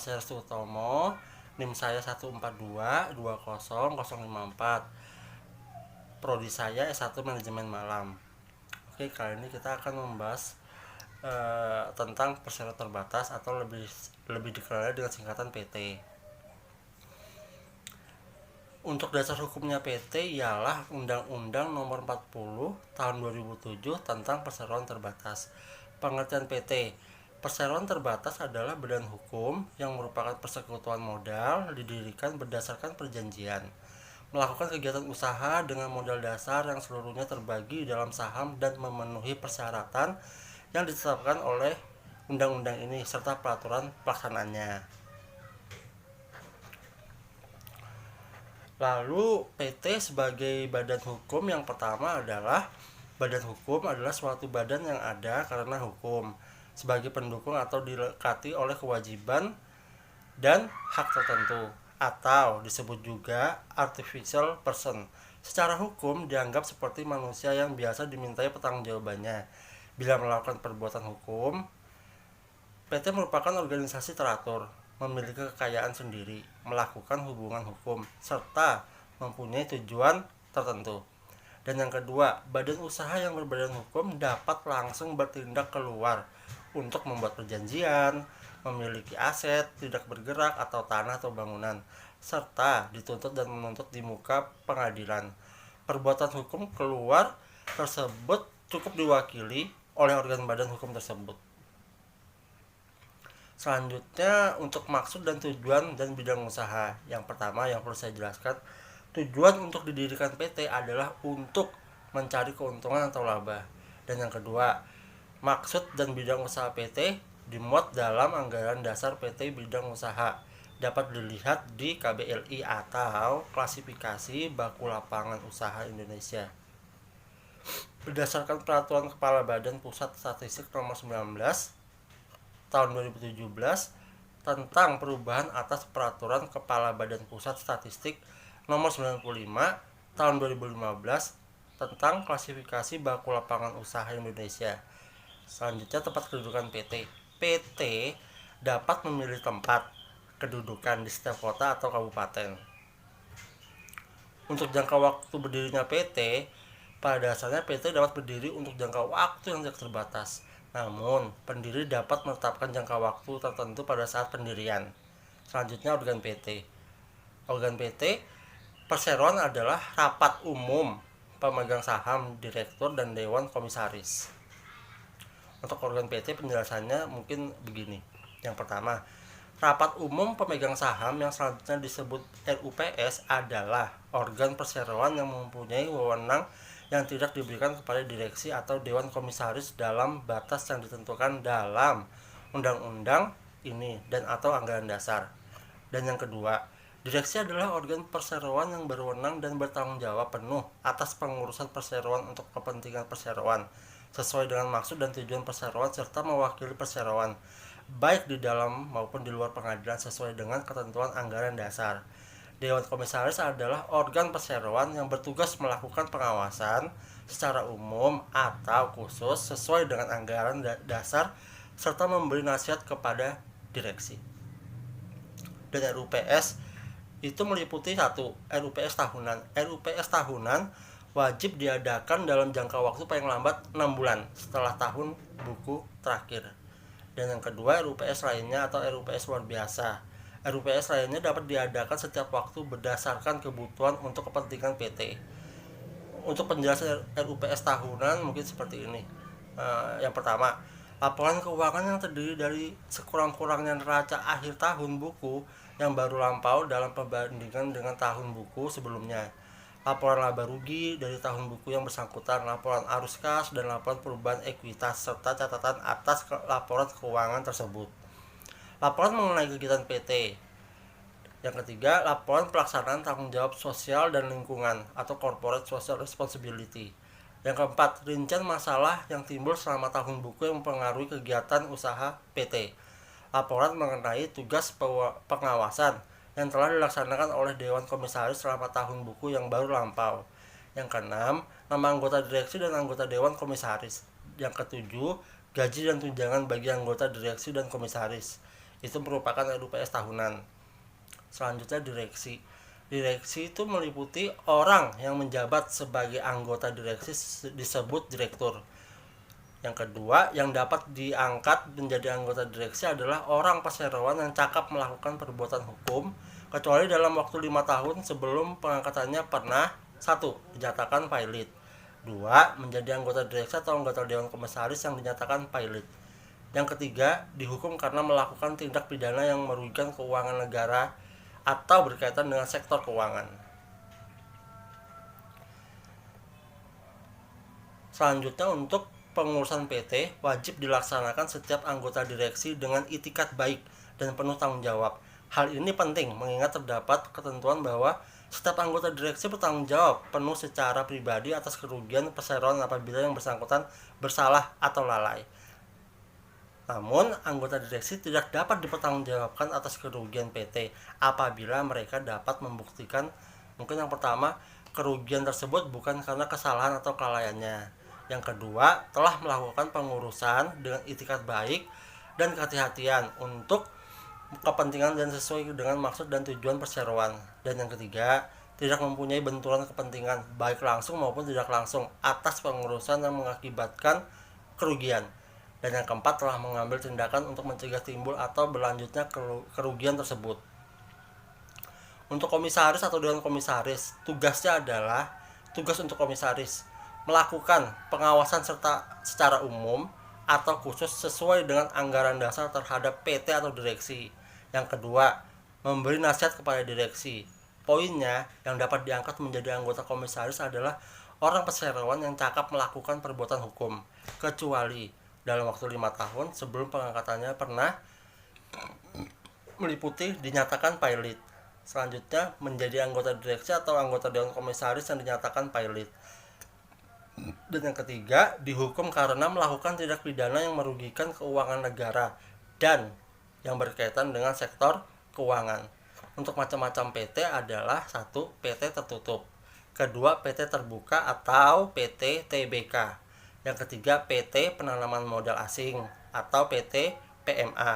saya Restu Utomo, NIM saya 1422200054. Prodi saya S1 Manajemen Malam. Oke, kali ini kita akan membahas tentang perseroan terbatas atau lebih dikenal dengan singkatan PT. Untuk dasar hukumnya PT ialah Undang-Undang Nomor 40 Tahun 2007 tentang perseroan terbatas. Pengertian PT: perseroan terbatas adalah badan hukum yang merupakan persekutuan modal didirikan berdasarkan perjanjian, melakukan kegiatan usaha dengan modal dasar yang seluruhnya terbagi dalam saham dan memenuhi persyaratan yang ditetapkan oleh undang-undang ini serta peraturan pelaksanaannya. Lalu PT sebagai badan hukum yang pertama adalah badan hukum adalah suatu badan yang ada karena hukum sebagai pendukung atau dilekati oleh kewajiban dan hak tertentu, atau disebut juga artificial person. Secara hukum dianggap seperti manusia yang biasa dimintai pertanggungjawabannya bila melakukan perbuatan hukum. PT merupakan organisasi teratur, memiliki kekayaan sendiri, melakukan hubungan hukum, serta mempunyai tujuan tertentu. Dan yang kedua, badan usaha yang berbadan hukum dapat langsung bertindak keluar untuk membuat perjanjian, memiliki aset, tidak bergerak atau tanah atau bangunan, serta dituntut dan menuntut di muka pengadilan. Perbuatan hukum keluar tersebut cukup diwakili oleh organ badan hukum tersebut. Selanjutnya, untuk maksud dan tujuan dan bidang usaha. Yang pertama yang perlu saya jelaskan, tujuan untuk didirikan PT adalah untuk mencari keuntungan atau laba. Dan yang kedua, maksud dan bidang usaha PT dimuat dalam anggaran dasar PT bidang usaha. Dapat dilihat di KBLI atau Klasifikasi Baku Lapangan Usaha Indonesia. Berdasarkan Peraturan Kepala Badan Pusat Statistik Nomor 19 Tahun 2017 tentang perubahan atas Peraturan Kepala Badan Pusat Statistik Nomor 95 Tahun 2015 tentang Klasifikasi Baku Lapangan Usaha Indonesia. Selanjutnya, tempat kedudukan PT. PT dapat memilih tempat kedudukan di setiap kota atau kabupaten. Untuk jangka waktu berdirinya PT, pada dasarnya PT dapat berdiri untuk jangka waktu yang tidak terbatas. Namun, pendiri dapat menetapkan jangka waktu tertentu pada saat pendirian. Selanjutnya, organ PT. Organ PT, perseroan adalah rapat umum pemegang saham, direktur, dan dewan komisaris. Untuk organ PT penjelasannya mungkin begini. Yang pertama, rapat umum pemegang saham yang selanjutnya disebut RUPS adalah organ perseroan yang mempunyai wewenang yang tidak diberikan kepada direksi atau dewan komisaris dalam batas yang ditentukan dalam undang-undang ini dan atau anggaran dasar. Dan yang kedua, direksi adalah organ perseroan yang berwenang dan bertanggung jawab penuh atas pengurusan perseroan untuk kepentingan perseroan sesuai dengan maksud dan tujuan perseroan serta mewakili perseroan baik di dalam maupun di luar pengadilan sesuai dengan ketentuan anggaran dasar. Dewan Komisaris adalah organ perseroan yang bertugas melakukan pengawasan secara umum atau khusus sesuai dengan anggaran dasar serta memberi nasihat kepada direksi. Dan RUPS itu meliputi 1. RUPS tahunan. RUPS tahunan wajib diadakan dalam jangka waktu paling lambat 6 bulan setelah tahun buku terakhir. Dan yang kedua, RUPS lainnya atau RUPS luar biasa. RUPS lainnya dapat diadakan setiap waktu berdasarkan kebutuhan untuk kepentingan PT. Untuk penjelasan RUPS tahunan mungkin seperti ini. Yang pertama, laporan keuangan yang terdiri dari sekurang-kurangnya neraca akhir tahun buku yang baru lampau dalam perbandingan dengan tahun buku sebelumnya, laporan laba rugi dari tahun buku yang bersangkutan, laporan arus kas, dan laporan perubahan ekuitas serta catatan atas laporan keuangan tersebut. Laporan mengenai kegiatan PT. Yang ketiga, laporan pelaksanaan tanggung jawab sosial dan lingkungan atau corporate social responsibility. Yang keempat, rincian masalah yang timbul selama tahun buku yang mempengaruhi kegiatan usaha PT. Laporan mengenai tugas pengawasan yang telah dilaksanakan oleh Dewan Komisaris selama tahun buku yang baru lampau. Yang keenam, nama anggota direksi dan anggota Dewan Komisaris. Yang ketujuh, gaji dan tunjangan bagi anggota direksi dan komisaris. Itu merupakan RUPS tahunan. Selanjutnya direksi. Direksi itu meliputi orang yang menjabat sebagai anggota direksi disebut direktur. Yang kedua, yang dapat diangkat menjadi anggota direksi adalah orang perseroan yang cakap melakukan perbuatan hukum, kecuali dalam waktu 5 tahun sebelum pengangkatannya pernah 1. Dinyatakan pilot. 2. Menjadi anggota direksi atau anggota dewan komisaris yang dinyatakan pilot. Yang ketiga, dihukum karena melakukan tindak pidana yang merugikan keuangan negara atau berkaitan dengan sektor keuangan. Selanjutnya, untuk pengurusan PT wajib dilaksanakan setiap anggota direksi dengan itikat baik dan penuh tanggung jawab. Hal ini penting mengingat terdapat ketentuan bahwa setiap anggota direksi bertanggung jawab penuh secara pribadi atas kerugian perseroan apabila yang bersangkutan bersalah atau lalai. Namun, anggota direksi tidak dapat dipertanggungjawabkan atas kerugian PT apabila mereka dapat membuktikan, mungkin yang pertama, kerugian tersebut bukan karena kesalahan atau kelalaiannya. Yang kedua, telah melakukan pengurusan dengan itikat baik dan kehati-hatian untuk kepentingan dan sesuai dengan maksud dan tujuan perseroan. Dan yang ketiga, tidak mempunyai benturan kepentingan baik langsung maupun tidak langsung atas pengurusan yang mengakibatkan kerugian. Dan yang keempat, telah mengambil tindakan untuk mencegah timbul atau berlanjutnya kerugian tersebut. Untuk komisaris atau dewan komisaris, tugas untuk komisaris melakukan pengawasan secara umum atau khusus sesuai dengan anggaran dasar terhadap PT atau direksi. Yang kedua, memberi nasihat kepada direksi. Poinnya, yang dapat diangkat menjadi anggota komisaris adalah orang perseroan yang cakap melakukan perbuatan hukum, kecuali dalam waktu 5 tahun sebelum pengangkatannya pernah meliputi dinyatakan pilot. Selanjutnya, menjadi anggota direksi atau anggota dewan komisaris yang dinyatakan pilot. Dan yang ketiga, dihukum karena melakukan tindak pidana yang merugikan keuangan negara dan yang berkaitan dengan sektor keuangan. Untuk macam-macam PT adalah 1. PT tertutup, kedua PT terbuka atau PT TBK, yang ketiga PT penanaman modal asing atau PT PMA,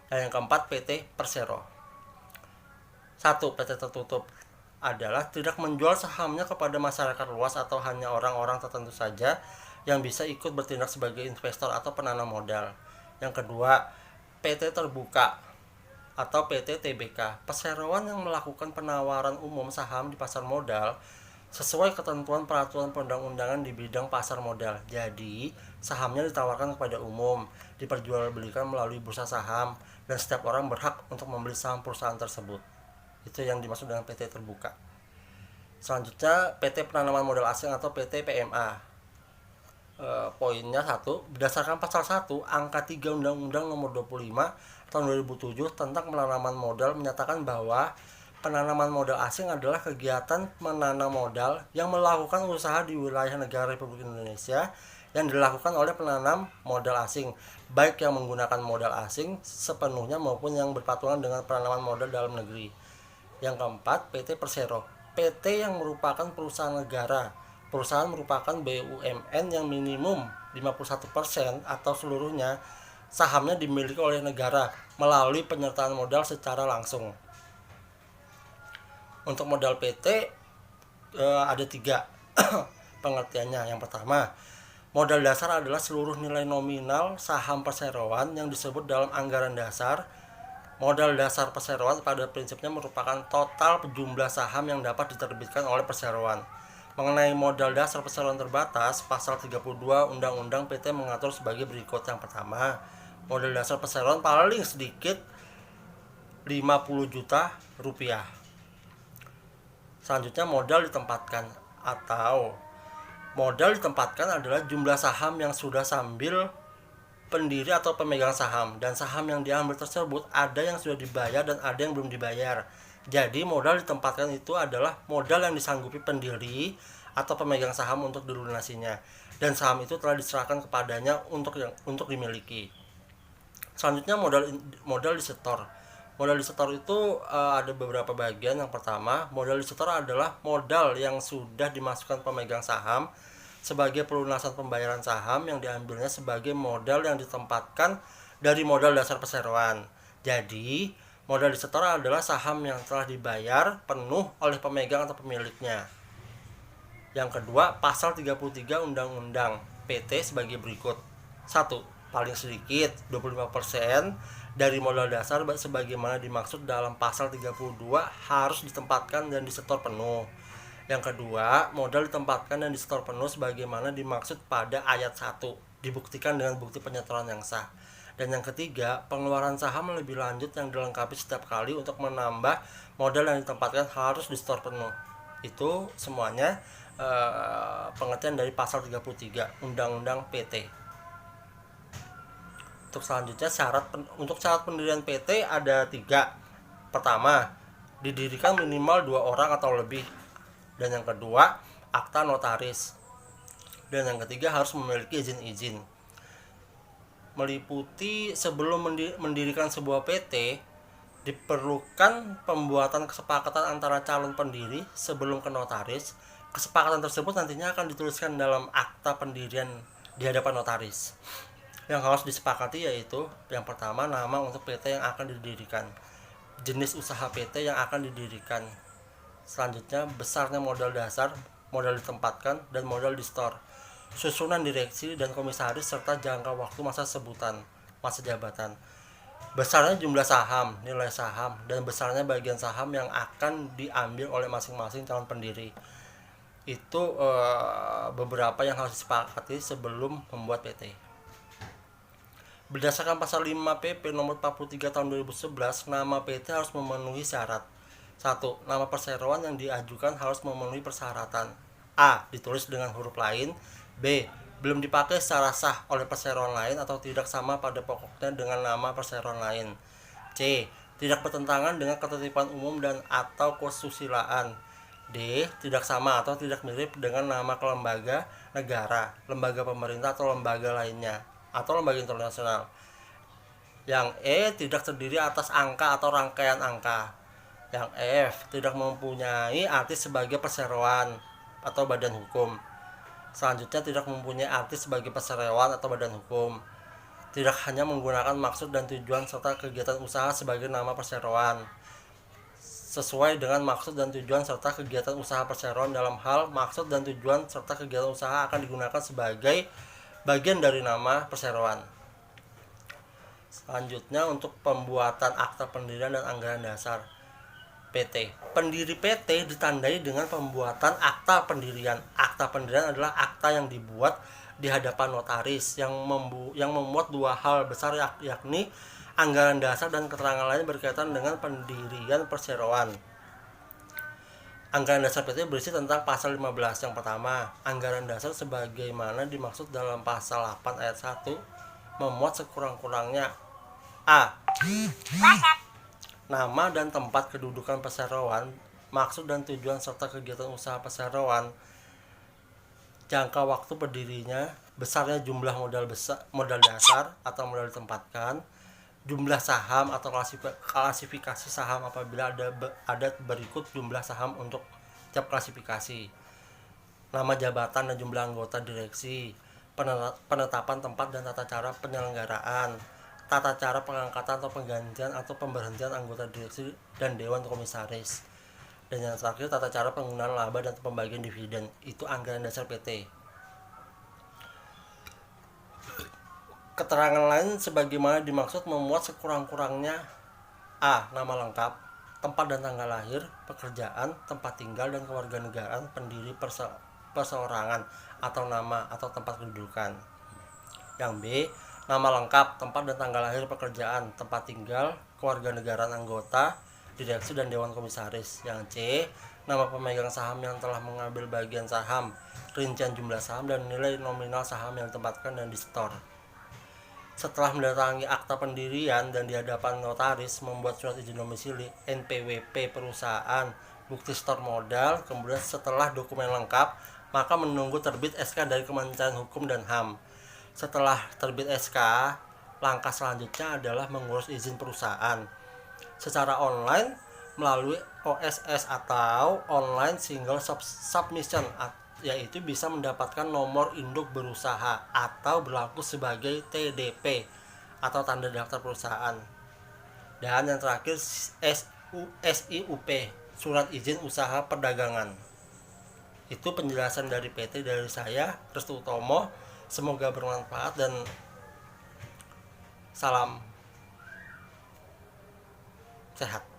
dan yang keempat PT Persero. 1. PT tertutup adalah tidak menjual sahamnya kepada masyarakat luas atau hanya orang-orang tertentu saja yang bisa ikut bertindak sebagai investor atau penanam modal. Yang kedua, PT terbuka atau PT TBK, perseroan yang melakukan penawaran umum saham di pasar modal sesuai ketentuan peraturan perundang-undangan di bidang pasar modal. Jadi, sahamnya ditawarkan kepada umum, diperjualbelikan melalui bursa saham, dan setiap orang berhak untuk membeli saham perusahaan tersebut. Itu yang dimaksud dengan PT terbuka. Selanjutnya, PT penanaman modal asing atau PT PMA. Poinnya 1. Berdasarkan pasal 1 angka 3 Undang-Undang Nomor 25 tahun 2007 tentang penanaman modal menyatakan bahwa penanaman modal asing adalah kegiatan menanam modal yang melakukan usaha di wilayah negara Republik Indonesia yang dilakukan oleh penanam modal asing, baik yang menggunakan modal asing sepenuhnya maupun yang berpatungan dengan penanaman modal dalam negeri. Yang keempat, PT Persero, PT yang merupakan perusahaan negara. Perusahaan merupakan BUMN yang minimum 51% atau seluruhnya sahamnya dimiliki oleh negara melalui penyertaan modal secara langsung. Untuk modal PT ada 3 pengertiannya. Yang pertama, modal dasar adalah seluruh nilai nominal saham perseroan yang disebut dalam anggaran dasar. Modal dasar perseroan pada prinsipnya merupakan total jumlah saham yang dapat diterbitkan oleh perseroan. Mengenai modal dasar perseroan terbatas, pasal 32 Undang-Undang PT mengatur sebagai berikut. Yang pertama, modal dasar perseroan paling sedikit 50 juta rupiah. Selanjutnya, modal ditempatkan atau modal ditempatkan adalah jumlah saham yang sudah sambil pendiri atau pemegang saham, dan saham yang diambil tersebut ada yang sudah dibayar dan ada yang belum dibayar. Jadi modal ditempatkan itu adalah modal yang disanggupi pendiri atau pemegang saham untuk dilunasinya, dan saham itu telah diserahkan kepadanya untuk dimiliki. Selanjutnya, modal disetor. Modal disetor itu ada beberapa bagian. Yang pertama, modal disetor adalah modal yang sudah dimasukkan pemegang saham sebagai pelunasan pembayaran saham yang diambilnya sebagai modal yang ditempatkan dari modal dasar perseroan. Jadi, modal disetor adalah saham yang telah dibayar penuh oleh pemegang atau pemiliknya. Yang kedua, pasal 33 Undang-Undang PT sebagai berikut. 1. Paling sedikit 25% dari modal dasar sebagaimana dimaksud dalam pasal 32 harus ditempatkan dan disetor penuh. Yang kedua, modal ditempatkan dan disetor penuh sebagaimana dimaksud pada ayat 1, dibuktikan dengan bukti penyetoran yang sah. Dan yang ketiga, pengeluaran saham lebih lanjut yang dilengkapi setiap kali untuk menambah modal yang ditempatkan harus disetor penuh. Itu semuanya pengertian dari pasal 33 Undang-Undang PT. Untuk selanjutnya, untuk syarat pendirian PT ada 3. Pertama, didirikan minimal 2 orang atau lebih. Dan yang kedua, akta notaris. Dan yang ketiga, harus memiliki izin-izin. Meliputi sebelum mendirikan sebuah PT, diperlukan pembuatan kesepakatan antara calon pendiri sebelum ke notaris. Kesepakatan tersebut nantinya akan dituliskan dalam akta pendirian di hadapan notaris. Yang harus disepakati yaitu yang pertama, nama untuk PT yang akan didirikan, jenis usaha PT yang akan didirikan, selanjutnya besarnya modal dasar, modal ditempatkan, dan modal di store, susunan direksi dan komisaris, serta jangka waktu masa jabatan, besarnya jumlah saham, nilai saham, dan besarnya bagian saham yang akan diambil oleh masing-masing calon pendiri. Itu beberapa yang harus disepakati sebelum membuat PT. Berdasarkan pasal 5 PP nomor 43 tahun 2011, nama PT harus memenuhi syarat. 1. Nama perseroan yang diajukan harus memenuhi persyaratan. A. Ditulis dengan huruf lain. B. Belum dipakai secara sah oleh perseroan lain atau tidak sama pada pokoknya dengan nama perseroan lain. C. Tidak bertentangan dengan ketertiban umum dan atau kesusilaan. D. Tidak sama atau tidak mirip dengan nama kelembaga negara, lembaga pemerintah atau lembaga lainnya, atau lembaga internasional. Yang E. Tidak terdiri atas angka atau rangkaian angka. Yang F. Tidak mempunyai arti sebagai perseroan atau badan hukum. Selanjutnya, tidak mempunyai arti sebagai perseroan atau badan hukum. Tidak hanya menggunakan maksud dan tujuan serta kegiatan usaha sebagai nama perseroan, sesuai dengan maksud dan tujuan serta kegiatan usaha perseroan dalam hal maksud dan tujuan serta kegiatan usaha akan digunakan sebagai bagian dari nama perseroan. Selanjutnya, untuk pembuatan akta pendirian dan anggaran dasar PT. Pendiri PT ditandai dengan pembuatan akta pendirian. Akta pendirian adalah akta yang dibuat di hadapan notaris yang memuat 2 hal besar, yakni anggaran dasar dan keterangan lain berkaitan dengan pendirian perseroan. Anggaran dasar PT berisi tentang pasal 15. Yang pertama, anggaran dasar sebagaimana dimaksud dalam pasal 8 ayat 1 memuat sekurang-kurangnya A. Nama dan tempat kedudukan perseroan, maksud dan tujuan serta kegiatan usaha perseroan, jangka waktu berdirinya, besarnya jumlah modal dasar atau modal ditempatkan, jumlah saham atau klasifikasi saham apabila ada berikut jumlah saham untuk tiap klasifikasi, nama jabatan dan jumlah anggota direksi, penetapan tempat dan tata cara penyelenggaraan, tata cara pengangkatan atau penggantian atau pemberhentian anggota direksi dan dewan komisaris, dan yang terakhir tata cara penggunaan laba dan pembagian dividen. Itu anggaran dasar PT. Keterangan lain sebagaimana dimaksud memuat sekurang-kurangnya A. Nama lengkap, tempat dan tanggal lahir, pekerjaan, tempat tinggal dan kewarganegaraan pendiri perseorangan atau nama atau tempat kedudukan. Yang B. Nama lengkap, tempat dan tanggal lahir, pekerjaan, tempat tinggal, kewarganegaraan anggota direksi dan dewan komisaris. Yang C. Nama pemegang saham yang telah mengambil bagian saham, rincian jumlah saham dan nilai nominal saham yang ditempatkan dan di store. Setelah mendatangi akta pendirian dan di hadapan notaris, membuat surat izin domisili, NPWP perusahaan, bukti store modal, kemudian setelah dokumen lengkap, maka menunggu terbit SK dari Kementerian Hukum dan HAM. Setelah terbit SK, langkah selanjutnya adalah mengurus izin perusahaan secara online melalui OSS atau Online Single Submission, yaitu bisa mendapatkan nomor induk berusaha atau berlaku sebagai TDP atau tanda daftar perusahaan. Dan yang terakhir SIUP, surat izin usaha perdagangan. Itu penjelasan dari PT dari saya, Restu Utomo. Semoga bermanfaat dan salam sehat.